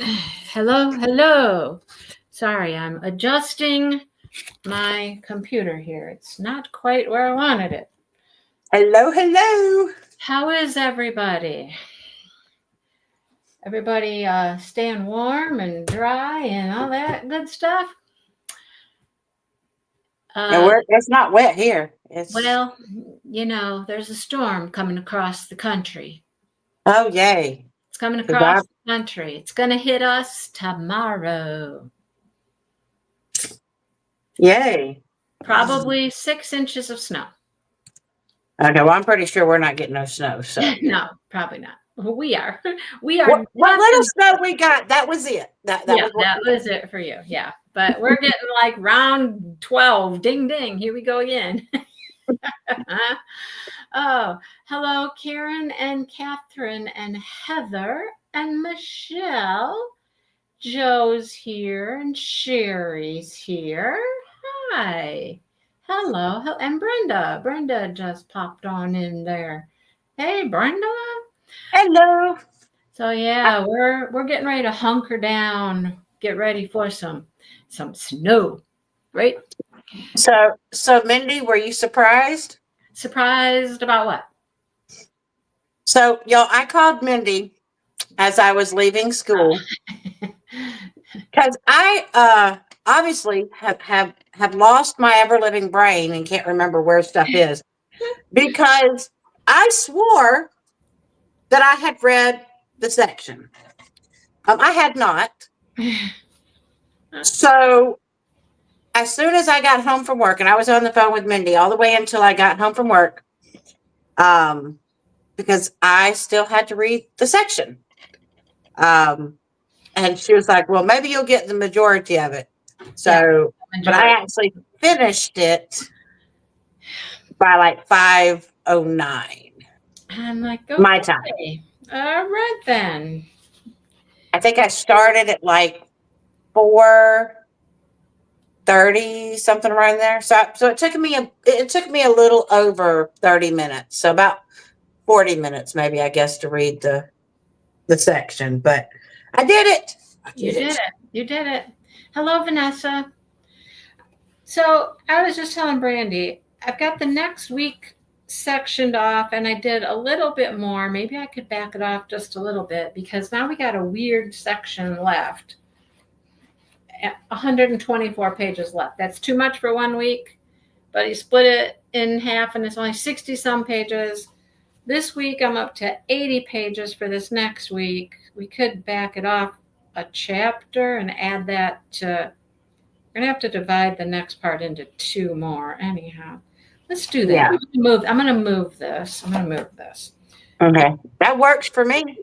Hello, hello. Sorry, I'm adjusting my computer here. It's not quite where I wanted it. Hello, hello. How is everybody? Everybody staying warm and dry and all that good stuff? It's not wet here. It's Well, there's a storm coming across the country. oh yay. It's coming 'Cause I across the country. It's going to hit us tomorrow. yay. Probably 6 inches of snow. Okay, well I'm pretty sure we're not getting no snow. So No, probably not. We are. We are what little nothing. snow we got, that was it. That Yeah, was what that was it for you. Yeah. But we're getting like round 12. Ding, ding. Here we go again. Oh, hello, Karen and Catherine and Heather and Michelle. Joe's here and Sherry's here. Hi. Hello. And Brenda. Brenda just popped on in there. Hey, Brenda. hello. So yeah, we're getting ready to hunker down, get ready for some snow, right? So Mindy, were you surprised? Surprised about what? So y'all, I called Mindy as I was leaving school because I obviously have lost my ever living brain and can't remember where stuff is because I swore that I had read the section. I had not. So as soon as I got home from work, and I was on the phone with Mindy all the way until I got home from work, because I still had to read the section. And she was like, well, maybe you'll get the majority of it. So, but I actually finished it by like 5:09. I'm like, okay. My time. All right then. I think I started at like 4:30, something around there. So it took me a little over 30 minutes. So about 40 minutes, maybe, I guess, to read the section. But I did it. You did it. You did it. Hello, Vanessa. So I was just telling Brandy, I've got the next week sectioned off, and I did a little bit more. Maybe I could back it off just a little bit because now we got a weird section left. 124 pages left. That's too much for 1 week, but he split it in half, and it's only 60 some pages. This week I'm up to 80 pages for this next week. We could back it off a chapter and add that to. We're gonna have to divide the next part into 2 more. Anyhow, let's do that. Yeah. I'm gonna move this. Okay, that works for me.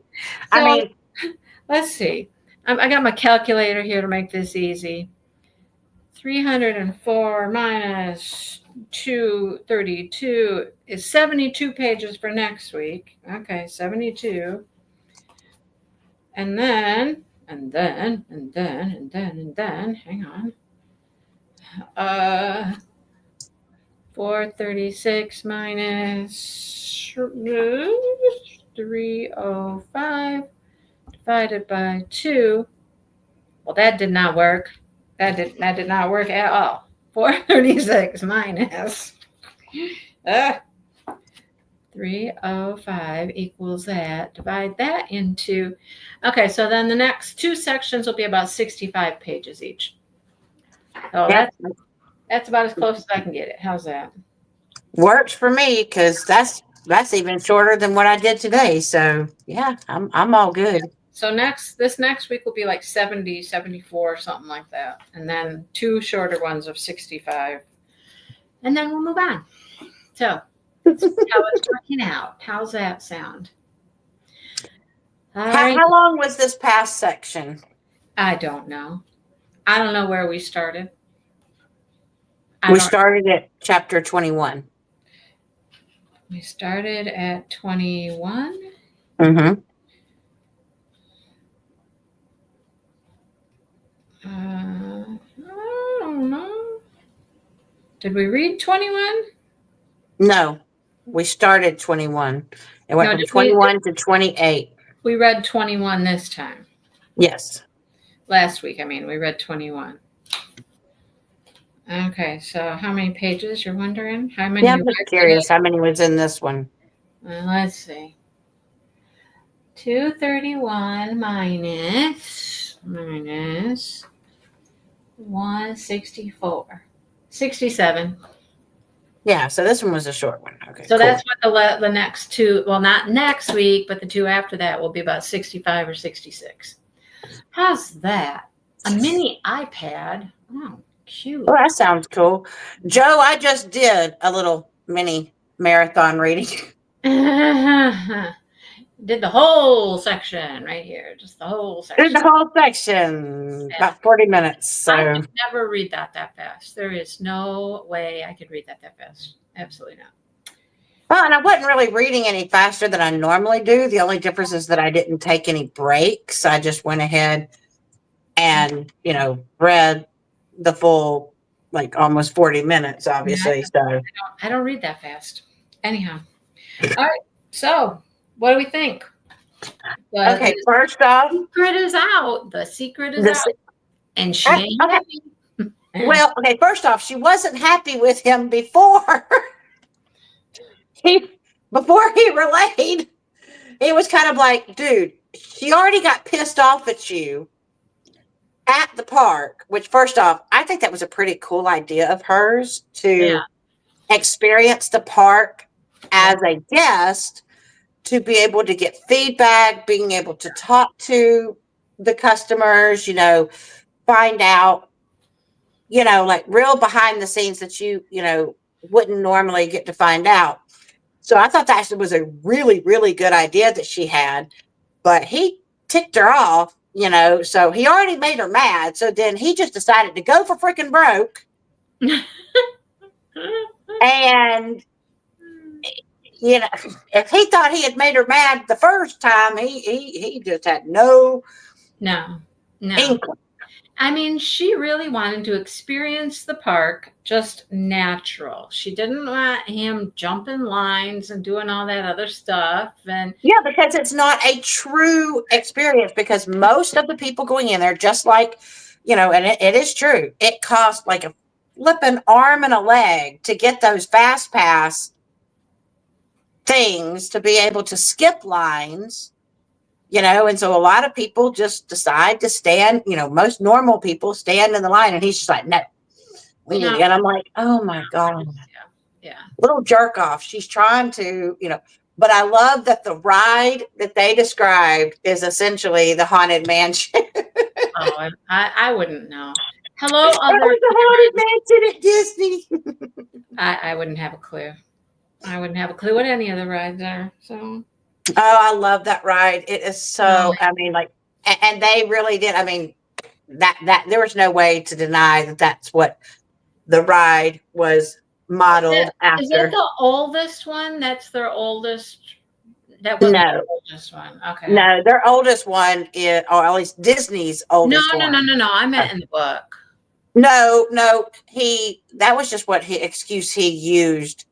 So, let's see. I got my calculator here to make this easy. 304 minus 232 is 72 pages for next week. Okay, 72. And then, hang on. 436 minus 305 divided by 2. Well, that did not work. That did not work at all. 436 minus 305 equals that. Divide that into. Okay, so then the next 2 sections will be about 65 pages each. So that's about as close as I can get it. How's that? Works for me because that's even shorter than what I did today. So yeah, I'm all good. So this next week will be like 70, 74, something like that. And then 2 shorter ones of 65. And then we'll move on. So that's how it's working out. How's that sound? How long was this past section? I don't know. I don't know where we started. We started at chapter 21. We started at 21. Mm-hmm. I don't know. Did we read 21? No, we started 21. It went from 21 to 28. We read 21 this time. Yes. Last week, I mean, we read 21. Okay, so how many pages you're wondering? How many Yeah, you I'm just read curious today? how many was in this one. Well, let's see. 231 minus 164. 67. Yeah, so this one was a short one. Okay, So cool. that's what the next two, well, not next week, but the two after that will be about 65 or 66. How's that? A mini iPad. Oh, cute. Oh, that sounds cool. Joe, I just did a little mini marathon reading. Did the whole section right here, just the whole Did section. the whole section, Yeah. about 40 minutes. So. I could never read that fast. There is no way I could read that fast. Absolutely not. Well, and I wasn't really reading any faster than I normally do. The only difference is that I didn't take any breaks. I just went ahead and, read the full, like almost 40 minutes, obviously. So, I don't read that fast. Anyhow. All right. So, what do we think? okay, first off, The secret is out. The secret is out. And she ain't okay. happy. Well, okay, first off, she wasn't happy with him before before he relayed. It was kind of like, dude, she already got pissed off at you at the park, which first off, I think that was a pretty cool idea of hers to experience the park as a guest, to be able to get feedback, being able to talk to the customers, find out, like real behind the scenes that you wouldn't normally get to find out. So I thought that was a really, really good idea that she had, but he ticked her off, so he already made her mad. So then he just decided to go for freaking broke. And, if he thought he had made her mad the first time, he just had no. Inkling. I mean, she really wanted to experience the park just natural. She didn't want him jumping lines and doing all that other stuff. And yeah, because it's not a true experience, because most of the people going in there, just like, and it is true, it costs like a flipping arm and a leg to get those fast pass things to be able to skip lines. And so a lot of people just decide to stand, most normal people stand in the line, and he's just like, no, we need to. And I'm like, oh my God. Yeah. Little jerk off. She's trying to, but I love that the ride that they described is essentially the Haunted Mansion. Oh, I wouldn't know. Hello, other Haunted Mansion at Disney. I wouldn't have a clue. I wouldn't have a clue what any of the rides are. So. Oh, I love that ride. It is so, I mean, like, and they really did. I mean, that there was no way to deny that that's what the ride was modeled after. Is that the oldest one? That's their oldest. That wasn't their oldest one. Okay. No, their oldest one is, or at least Disney's oldest one. No. I meant in the book. No. That was just what excuse he used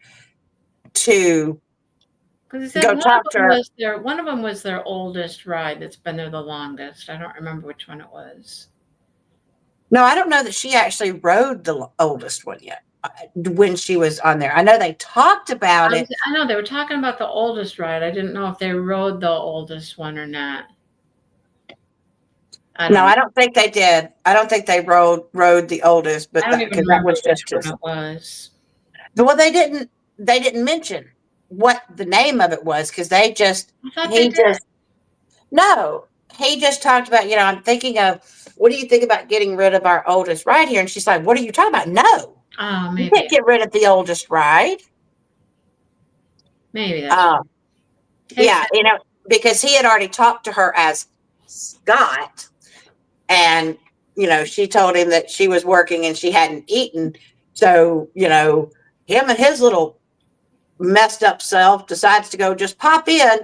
to. Because he said one of them was their oldest ride that's been there the longest. I don't remember which one it was. No, I don't know that she actually rode the oldest one yet when she was on there. I know they talked about it. I know they were talking about the oldest ride. I didn't know if they rode the oldest one or not. I don't think they did. I don't think they rode the oldest, but that was just what it was. Well, they didn't mention what the name of it was, because he just talked about, I'm thinking of, what do you think about getting rid of our oldest ride here? And she's like, what are you talking about? No. Maybe. You can't get rid of the oldest ride. Maybe that's yeah, because he had already talked to her as Scott, and she told him that she was working and she hadn't eaten. So, him and his little messed up self decides to go just pop in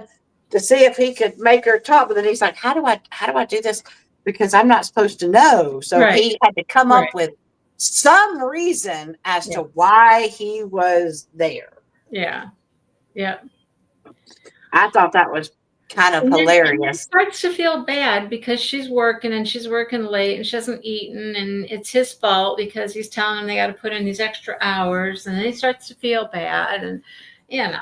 to see if he could make her talk. But then he's like, how do I do this? Because I'm not supposed to know. So he had to come up with some reason as to why he was there. Yeah. Yeah. I thought that was kind of And then hilarious. starts to feel bad because she's working and she's working late and she hasn't eaten and it's his fault because he's telling them they got to put in these extra hours, and then he starts to feel bad, and he And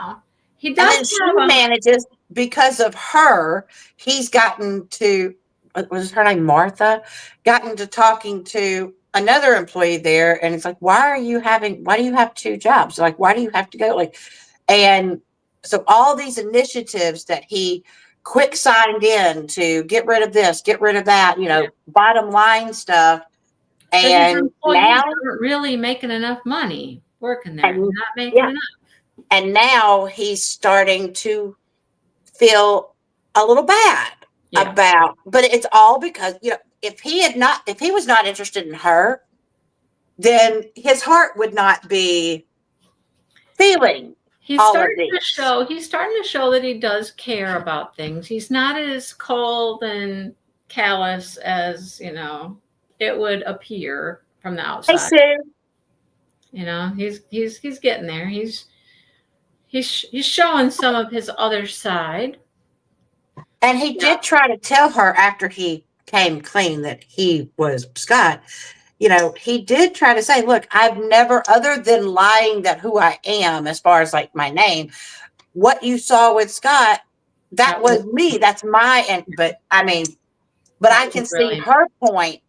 does then she have a manages, because of her, he's gotten to, what was her name, Martha, gotten to talking to another employee there. And it's like, why do you have two jobs? Like, why do you have to go? Like, and so all these initiatives that he quick signed in to get rid of this, get rid of that, bottom line stuff. but his And employees now, aren't really making enough money working there. and Not making yeah, enough. and now he's starting to feel a little bad Yeah. but it's all because, if he was not interested in her, then his heart would not be feeling He's all of starting to these. show he's starting to show that he does care about things. He's not as cold and callous as, it would appear from the Hey, outside. Sue. He's getting there. He's showing some of his other side. And he Yeah. did try to tell her after he came clean that he was Scott. He did try to say, look, I've never, other than lying that who I am, as far as like my name, what you saw with Scott, that was me. That's my, but I that can was see really her point.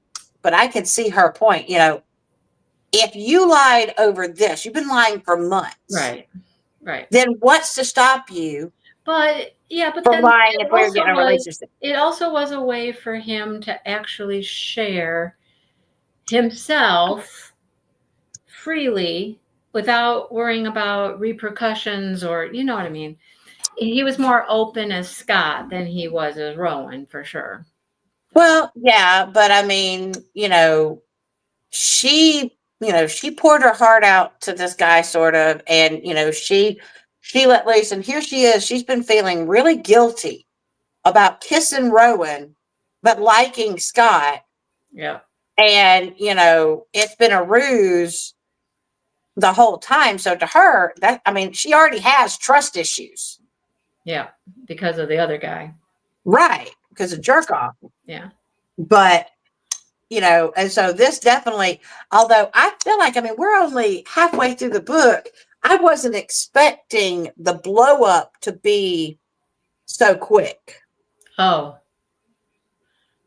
But I can see her point. If you lied over this, you've been lying for months. right. Then what's to stop you But from then lying if we're getting a relationship? it also was a way for him to actually share himself freely without worrying about repercussions, or you know what I mean. He was more open as Scott than he was as Rowan, for sure. Well, yeah, but she poured her heart out to this guy, sort of, and she let loose, and here she is. She's been feeling really guilty about kissing Rowan, but liking Scott. Yeah. And it's been a ruse the whole time. So to her, she already has trust issues. Yeah, because of the other guy. Right, because of jerk off. Yeah. But and so this definitely, although I feel like, we're only halfway through the book, I wasn't expecting the blow up to be so quick. Oh.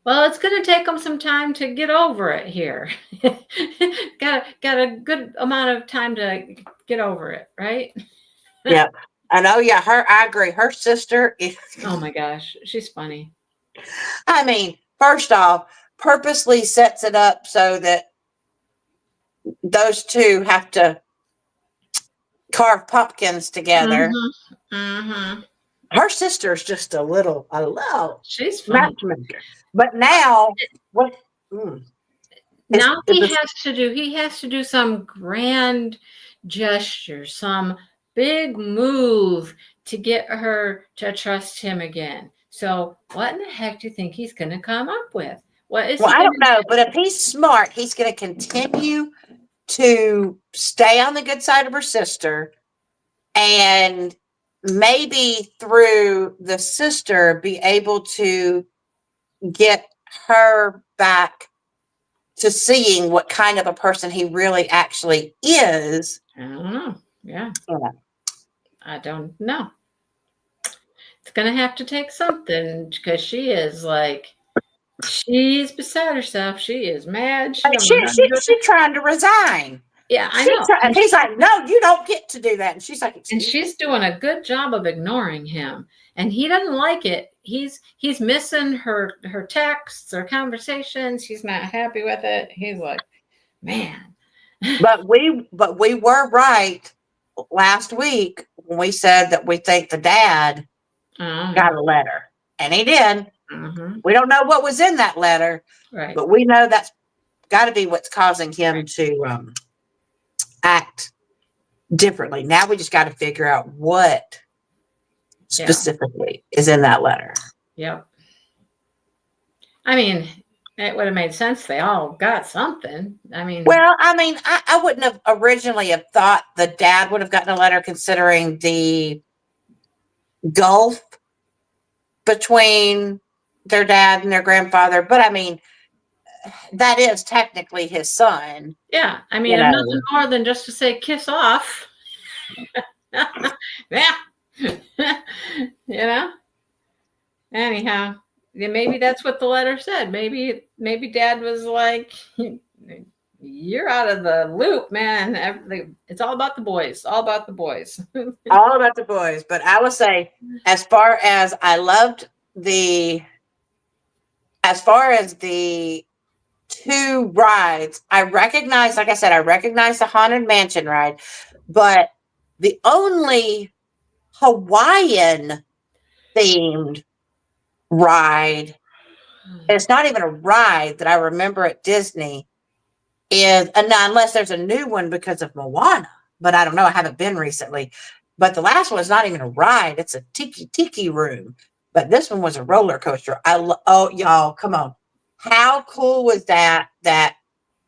Well, it's going to take them some time to get over it here. got a good amount of time to get over it, right? Yep. I know. Yeah, I agree. Her sister is, Oh my gosh, she's funny. First off, purposely sets it up so that those two have to carve pumpkins together. Mm-hmm. Mm-hmm. Her sister's just a little She's funny. matchmaker. But now, what? Now he has to do some grand gesture, some big move to get her to trust him again. So what in the heck do you think he's going to come up with? What is Well, he I going don't to know, do? but if he's smart, he's going to continue to stay on the good side of her sister, and maybe through the sister be able to get her back to seeing what kind of a person he really actually is. I don't know. Yeah. Yeah. I don't know. It's going to have to take something, because she's beside herself. She is mad. She don't know how to do it. She's trying to resign. Yeah, I know. And he's like, no, you don't get to do that. And she's like, And excuse me. she's doing a good job of ignoring him, and he doesn't like it. He's missing her texts or conversations. He's not happy with it. He's like, man. But we were right last week when we said that we think the dad got a letter, and he did. Mm-hmm. We don't know what was in that letter, Right. but we know that's got to be what's causing him to act differently. Now we just got to figure out what specifically is in that letter. Yep. It would have made sense. They all got something. Well, I wouldn't have originally have thought the dad would have gotten a letter, considering the gulf between their dad and their grandfather, but I mean, that is technically his son. Yeah, I mean, You if know. nothing more than just to say kiss off. Yeah. Anyhow, yeah, maybe that's what the letter said. Maybe dad was like, you're out of the loop, man. It's all about the boys. All about the boys. All about the boys. But I will say, as far as the 2 rides, I recognize, like I said, I recognize the Haunted Mansion ride, but the only Hawaiian themed ride, it's not even a ride that I remember at Disney, is unless there's a new one because of Moana, but I don't know. I haven't been recently. But the last one is not even a ride; it's a tiki room. But this one was a roller coaster. Oh, y'all, come on! How cool was that?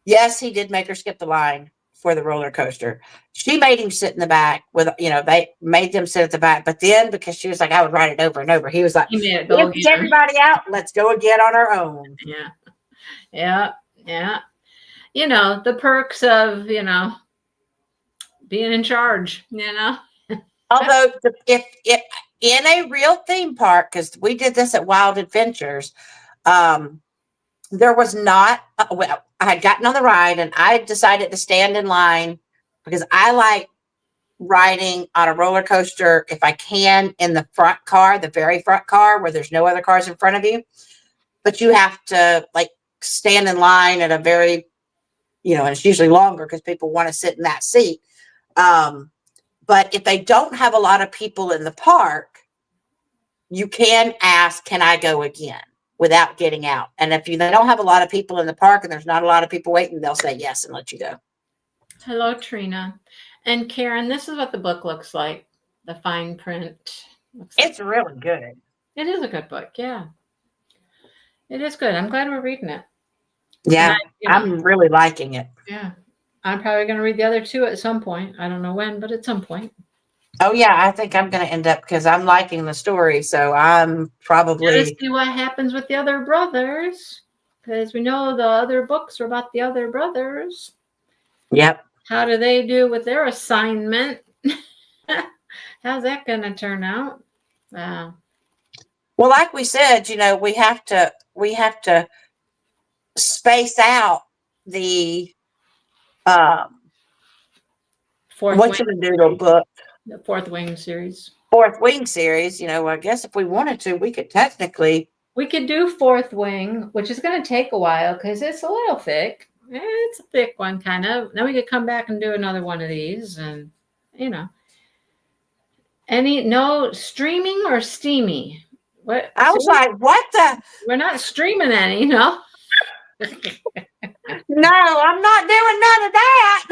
Yes, he did make her skip the line for the roller coaster. She made him sit in the back with, they made them sit at the back. But then, because she was like, I would ride it over and over, he was like, empty everybody out. Let's go again on our own. Yeah. Yeah. Yeah. The perks of, being in charge, Although, if in a real theme park, because we did this at Wild Adventures, there was not, well, I had gotten on the ride and I decided to stand in line because I like riding on a roller coaster if I can in the front car, the very front car where there's no other cars in front of you. But you have to like stand in line at a very, and it's usually longer because people want to sit in that seat. But if they don't have a lot of people in the park, you can ask, can I go again without getting out? And if they don't have a lot of people in the park and there's not a lot of people waiting, they'll say yes and let you go. Hello, Trina. And Karen, this is what the book looks like. The fine print. It's really good. It is a good book. Yeah. It is good. I'm glad we're reading it. Yeah. I'm really liking it. Yeah. I'm probably going to read the other 2 at some point. I don't know when, but at some point. Oh, yeah. I think I'm going to end up because I'm liking the story. So I'm probably. Let's see what happens with the other brothers. Because we know the other books are about the other brothers. Yep. How do they do with their assignment? How's that going to turn out? Wow. Well, like we said, we have to space out the whatchamadoodle book. The Fourth Wing series. Fourth Wing series. I guess if we wanted to, we could technically. We could do Fourth Wing, which is going to take a while because it's a little thick. It's a thick one, kind of. Then we could come back and do another one of these, and no streaming or steamy. What? I was like, what the? We're not streaming any, No, I'm not doing none of that.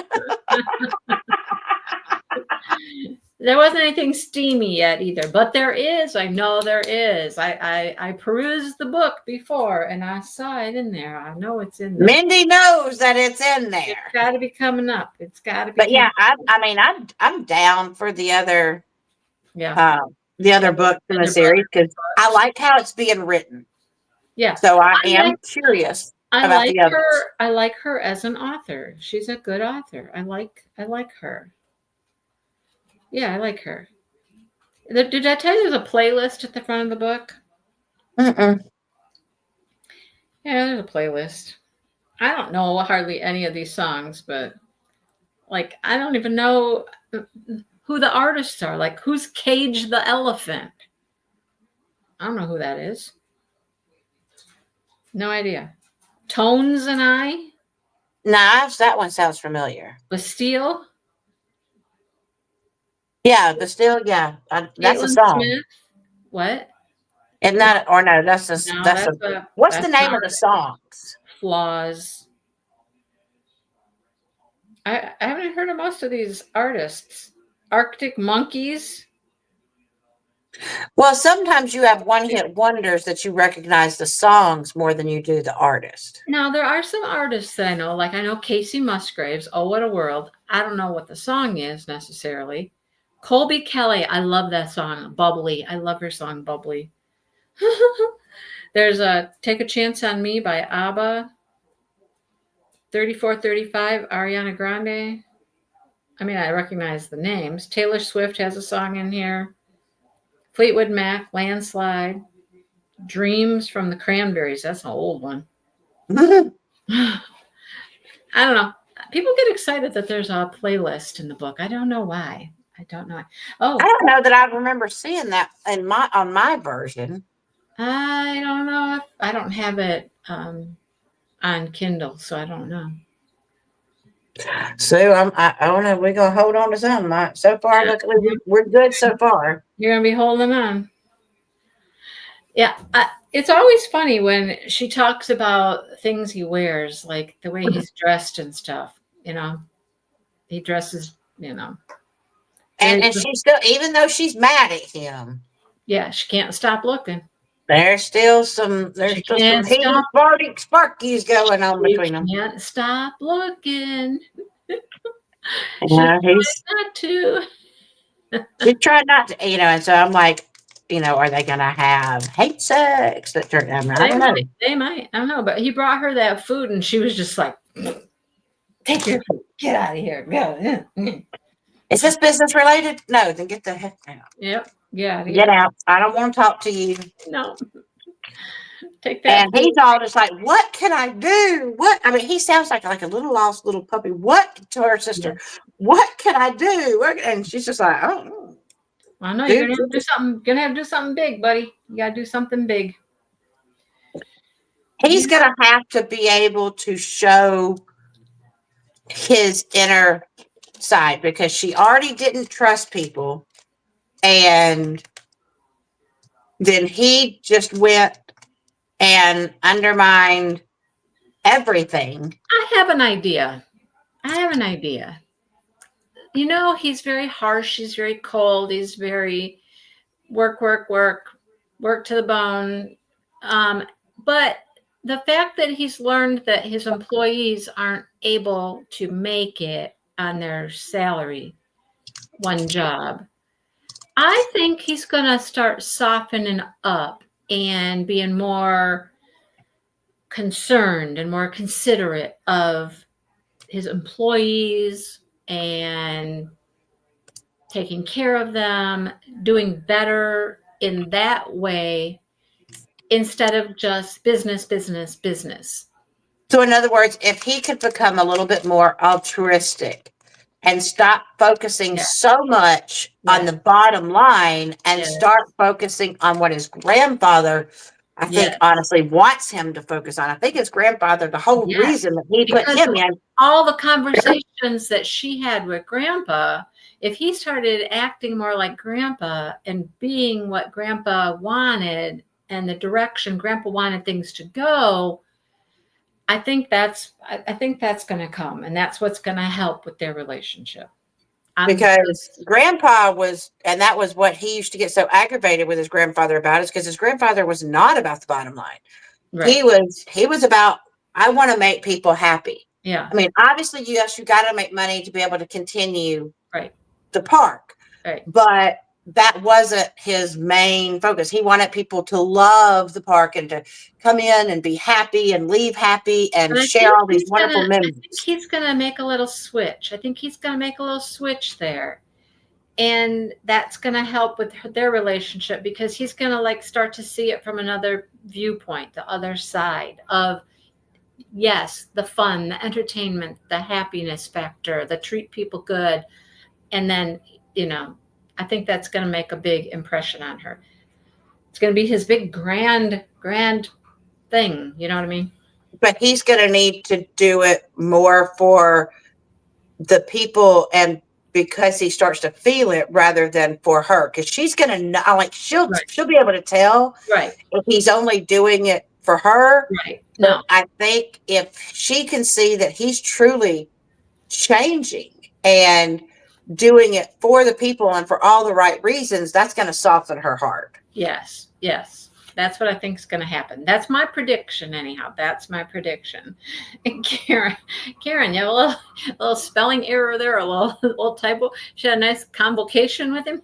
There wasn't anything steamy yet either, but there is. I know there is. I perused the book before and I saw it in there. I know it's in there. Mindy knows that it's in there. It's got to be coming up. It's got to be. But yeah, I'm down for the other. Yeah. The other books in the series because I like how it's being written. Yeah. So I am curious about the others. I like her as an author. She's a good author. I like her. Yeah, I like her. Did I tell you there's a playlist at the front of the book? Mm-mm. Yeah, there's a playlist. I don't know hardly any of these songs, but I don't even know who the artists are. Who's Cage the Elephant? I don't know who that is. No idea. Tones and I? Knives, that one sounds familiar. Bastille? Yeah, Bastille, yeah. That's a song. Smith? What? Isn't that, or no, what's the name of the songs? Flaws. I haven't heard of most of these artists. Arctic Monkeys. Well, sometimes you have one-hit wonders that you recognize the songs more than you do the artist. Now, there are some artists that I know. I know Casey Musgraves, Oh, What a World. I don't know what the song is necessarily. Colby Kelly, I love that song, Bubbly. I love her song, Bubbly. There's a Take a Chance on Me by ABBA. 3435, Ariana Grande. I mean, I recognize the names. Taylor Swift has a song in here. Fleetwood Mac, Landslide. Dreams from the Cranberries. That's an old one. I don't know. People get excited that there's a playlist in the book. I don't know why. I don't know. Oh, I don't know that I remember seeing that on my version. I don't know if I don't have it on Kindle, so I don't know. So I don't know. We're gonna hold on to something. So far, luckily we're good so far. You're gonna be holding on. Yeah, it's always funny when she talks about things he wears, like the way he's dressed and stuff. You know, he dresses. You know, and she's still, even though she's mad at him, yeah, she can't stop looking. There's still some heated sparkies going on between them. Can't stop looking. Yeah, she's not to. She tried not to, and so I'm like, are they going to have hate sex? I don't know. They might. I don't know. But he brought her that food, and she was just like, "Take your food. Get out of here. Go." Is this business related? No, then get the heck out. Yep. Yeah. Get out. I don't want to talk to you. No. Take that. And he's all just like, "What can I do? What?" I mean, he sounds like a little lost little puppy. What to her sister? Yeah. What can I do? And she's just like, "Oh, I know you're gonna have to do something. Gonna have to do something big, buddy. You gotta do something big." He's gonna have to be able to show his inner side, because she already didn't trust people, and then he just went and undermined everything. I have an idea. He's very harsh. He's very cold. He's very work to the bone. But the fact that he's learned that his employees aren't able to make it on their salary, one job, I think he's going to start softening up and being more concerned and more considerate of his employees and taking care of them, doing better in that way instead of just business. So in other words, if he could become a little bit more altruistic and stop focusing so much on the bottom line and start focusing on what his grandfather, I think, honestly wants him to focus on. I think his grandfather, the whole reason that he put him in. All the conversations that she had with Grandpa, if he started acting more like Grandpa and being what Grandpa wanted and the direction Grandpa wanted things to go, I think that's going to come, and that's what's going to help with their relationship. Because Grandpa was, and that was what he used to get so aggravated with his grandfather about, is because his grandfather was not about the bottom line. Right. He was about, I want to make people happy. Yeah. I mean, obviously, you got to make money to be able to continue the park. Right. But that wasn't his main focus. He wanted people to love the park and to come in and be happy and leave happy and share all these wonderful memories. I think he's going to make a little switch. There. And that's going to help with their relationship, because he's going to start to see it from another viewpoint, the other side of, yes, the fun, the entertainment, the happiness factor, the treat people good. And then, I think that's going to make a big impression on her. It's going to be his big, grand thing. You know what I mean? But he's going to need to do it more for the people, and because he starts to feel it rather than for her. Because she's going to know, she'll be able to tell if he's only doing it for her. Right. No. I think if she can see that he's truly changing and doing it for the people and for all the right reasons, that's going to soften her heart. Yes. That's what I think is going to happen. That's my prediction, anyhow. That's my prediction. And Karen, you have a little spelling error there, a little typo. She had a nice convocation with him.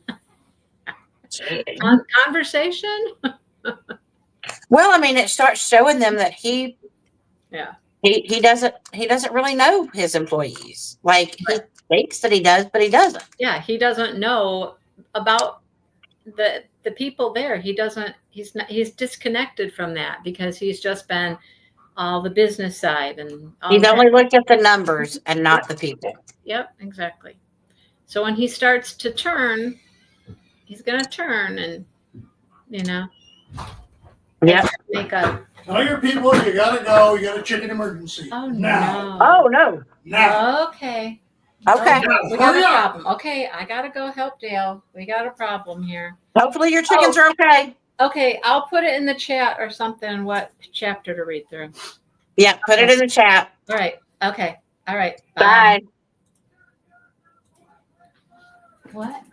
Conversation. Well, I mean, it starts showing them that Yeah. he doesn't really know his employees. Like he thinks that he does, but he doesn't. Yeah, he doesn't know about the people there. He's disconnected from that because he's just been all the business side and all He's that. only looked at the numbers and not the people. Yep, exactly. So when he starts to turn, he's gonna turn and you know Yep. make a Tell your people you gotta go. You got a chicken emergency. oh Now. no. Oh no. Now. Okay. Okay. We got Hurry a up. problem. Okay, I gotta go help Dale. We got a problem here. Hopefully your chickens are okay. Okay, I'll put it in the chat or something what chapter to read through. Yeah, put it in the chat. All right. Okay. All right. Bye. What have